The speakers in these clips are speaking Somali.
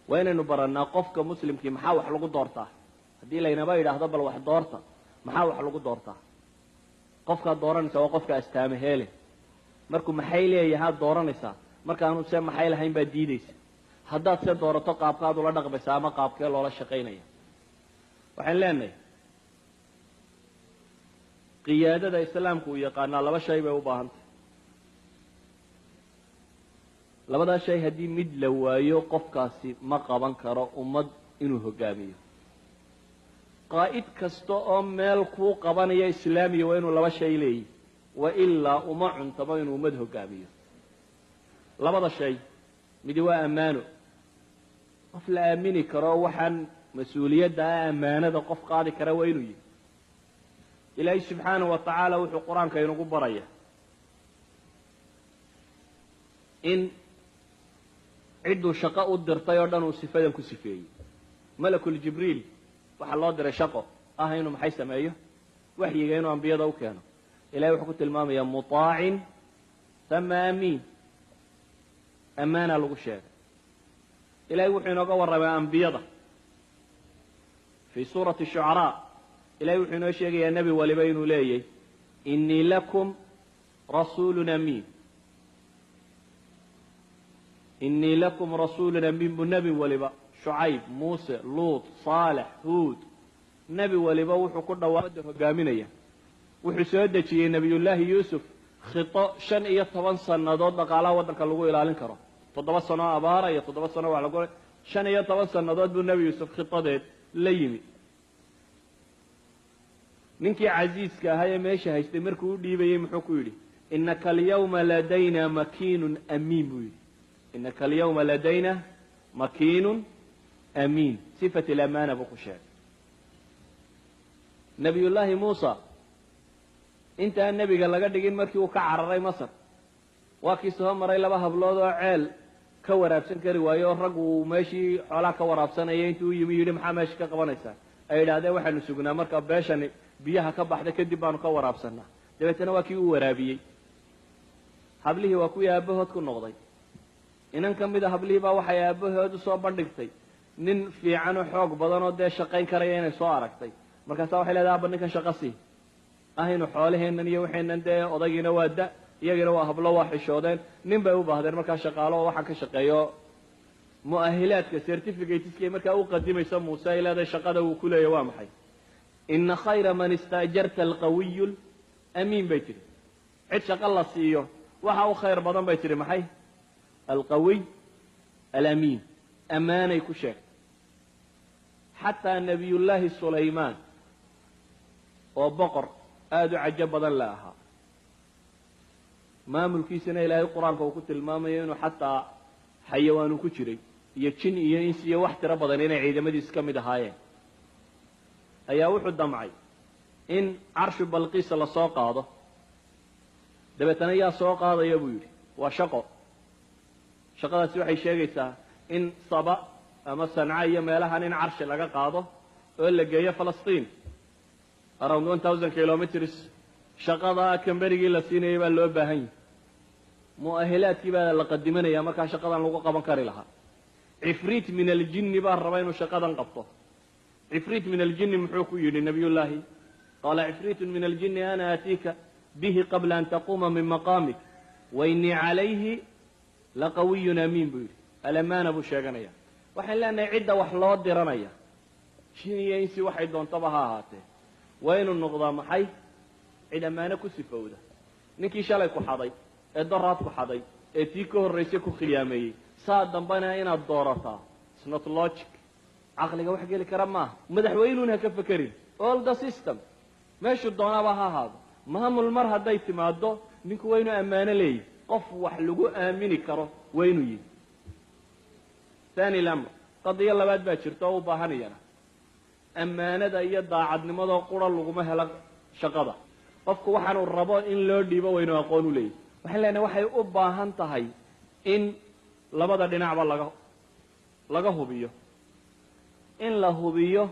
وين برنا قفك مسلم كي محاوح لغو دورته هدي لينا با يراهdo bal wax doorta maxaa wax lagu doortaa qofka dooranaysa waa qofka astaamaheele markuu maxay leeyahay dooranaysa marka aanu se maxay lahayn ba diidaysa haddaad se doorato qaabkaad ula dhaqmaysaa ama qaabkee loola shaqaynaya waxaan leenahay qiyaadada islaamku uu yaqaanaa laba shay bay u baahan tahay labada shay haddii mid la waayo qofkaasi ma qaban karo ummad inuu hogaamiyo qaa'id kasta oo meel kuu qabanaya islaamiya waa inuu laba shay leeyahy wa ilaa uma cuntamo inuu ummad hogaamiyo labada shay midi waa ammaano qof la aamini karo waxaan mas-uuliyadda ammaanada qof qaadi kara waa inuu yihi ilaahay subxaanahu wa tacaala wuxuu qur-aanka inugu baraya in cidduu shaqo u dirtay oo dhan uu sifadan ku sifeeyey malakul jibriil waxaa loo diray shaqo ah inuu maxay sameeyo waxyiga inuu ambiyada u keeno ilahay wuxuu ku tilmaamayaa mutaacin thama amiin ammaana lagu sheegay ilahay wuxuu inooga warramay ambiyada fii suurati shucaraa ilahay wuxuu inoo sheegayaa nebi waliba inuu leeyahy inii lakum rasuulun amiin inii lakum rasuulun amiin buu nebi waliba شعيب موسى لوط صالح هود نبي ولبا وحو كل واد هجامينيا وحو سودجي نبي الله يوسف خطا شن iyo 10 sanadood dhaqaalaha wadanka lagu ilaalin karo 7 sano abaara iyo 7 sano wax lagu shan iyo 10 sanadood buu nabi yusuf khitadeed la yimi ninkii casiiska ahaa meesha haystay markuu u dhiibayay muxuu ku yiri innaka al-yawma ladayna makinun amin buu yiri innaka al-yawma ladayna makinun أمين صفة الأمانة بقشاك نبي الله موسى انت النبي قال لقد قين مركي وكعر رأي مصر واكي سهم رأي لبها بلوضو عيل كوراب سن كرواية ورق وماشي على كوراب سنة ينتو يميولي محامش كقوانيسا أي لا ده واحد نسوقنا مركب باشا بيها كبح ده كدبانو كوراب سنة دبتنا واكي ورابي هبليه واكويا أبهد كن نغضي إنن كم بدا هبليه با وحيا أبهد صوبان دكتي nin fiican oo xoog badan oo dee shaqayn karaya inay soo aragtay markaas waxay leedahay ninkan shaqo si ahaynu xoolaheenan iyo waxeenan dee odaygiina waa da iyagina waa hablo waa xishoodeen nin bay u baahdeen markaa shaqaalo waxaan ka shaqeeyo mu'ahilaadka certificateska markaa u qadimaysa Muuse ay leedahay shaqada uu ku leeyahay waa maxay inna khayra man istaajarta alqawiy amin bay tiri cid shaqo la siiyo waxa uu khayr badan bay tiri maxay alqawiy alamin amaanay ku sheeg حتى نبي الله سليمان وبقر آدو عجب بدن لها ما ملكي سنة إلهي القرآن فوقت الماميين حتى حيوان كتري يتشن ينس يوحت ربضن عيد مديس كم دهاية أيا وحد دمعي إن عرش بلقيس لسوق هذا دبتنا يا سوق هذا يبوي وشقه شقه سوحي شيغيسا إن صبا أما صنعاء ميلها إن عرش لقى قاضه ولا جاية فلسطين around 1000 kilometers شقه كم بريجي لسينة يبقى اللي بهين مؤهلات كبا لقدمنا يا مكان شقه لو قبن كاري لها عفريت من الجن بار ربين شقه قبطه عفريت من الجن محوكو لنبي الله قال عفريت من الجن أنا آتيك به قبل أن تقوم من مقامك وإني عليه لقوي أمين بير الأمانة أبو الشاقنية وحين لأن عدة وحلات درانية شيني ينسي واحد دون طبها هاته وين النقضة محي عدا ما نكو سفودة نكي شاليكو حضي الدراتكو حضي اتيكو الرئيسيكو خيامي ساد دنبانا هنا الدورتا سنة لوجيك عقلي واحد قال لك رماه مدح ويلونها كيف فكرين all the system ماشي الدونا بها هذا مهم المرة دايت مادو نكو وينو أمانة لي قف وحلقو آميني كرو وينو يي ثاني الأمر قضية الله بعد باشرتو باهنينا أمانة دا يدا عدن ماذا قرى لغمها لك شقضة قفك وحنو الربا إن لو ديبا وينو أقولوا لي وحن لأنه وحي أباهن تهي إن لبدا دينعب لغا هبيو إن لهبيو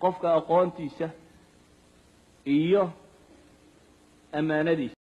قفك أقوانتيسة إيوه أمانة ديس